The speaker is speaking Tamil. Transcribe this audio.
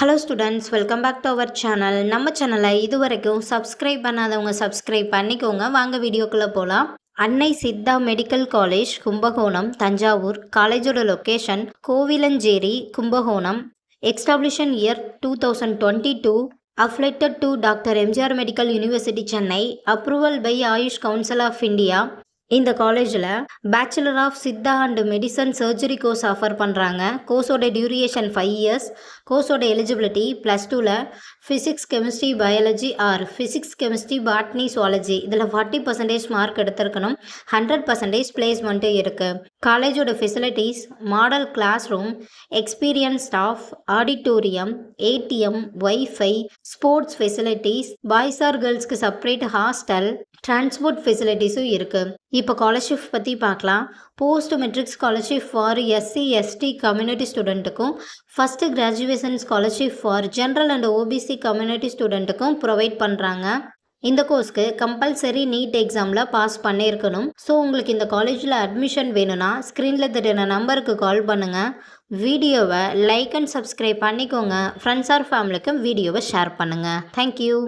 Hello students, welcome back to our channel. நம்ம சேனலை இதுவரைக்கும் சப்ஸ்கிரைப் பண்ணாதவங்க சப்ஸ்கிரைப் பண்ணிக்கோங்க. வாங்க வீடியோக்குள்ளே போகலாம். Annai Siddha medical college, Kumbakonam, Thanjavur. காலேஜோட location Kovilancheri, Kumbakonam. Establishment year 2022. Affiliated to doctor MGR medical university, Chennai. Approval by AYUSH council of India. இந்த காலேஜில் bachelor of Siddha and medicine surgery course offer பண்ணுறாங்க. கோர்ஸோட டியூரேஷன் 5 இயர்ஸ். கோர்ஸோட எலிஜிபிலிட்டி +2ல் physics, chemistry, biology or physics, chemistry, botany, zoology இதில் 40% மார்க் எடுத்திருக்கணும். 100% பிளேஸ்மெண்ட்டு இருக்குது. காலேஜோட facilities model class room, experience staff, auditorium, ATM, wifi, sports facilities, boys or கேர்ள்ஸ்க்கு செப்பரேட் ஹாஸ்டல், டிரான்ஸ்போர்ட் ஃபெசிலிட்டிஸும் இருக்குது. இப்போ ஸ்காலர்ஷிப் பற்றி பார்க்கலாம். Post matric scholarship for SC ST community ஸ்டூடெண்ட்டுக்கும், first graduation scholarship for general and OBC community ஸ்டூடெண்ட்டுக்கும் ப்ரொவைட் பண்ணுறாங்க. இந்த கோர்ஸ்க்கு கம்பல்சரி நீட் எக்ஸாமில் பாஸ் பண்ணியிருக்கணும். ஸோ உங்களுக்கு இந்த காலேஜில் அட்மிஷன் வேணும்னா ஸ்க்ரீனில் தெரியுற நம்பருக்கு கால் பண்ணுங்கள். வீடியோவை லைக் அண்ட் சப்ஸ்கிரைப் பண்ணிக்கோங்க. ஃப்ரெண்ட்ஸ் ஆர் ஃபேமிலிக்கும் வீடியோவை ஷேர் பண்ணுங்கள். தேங்க்யூ.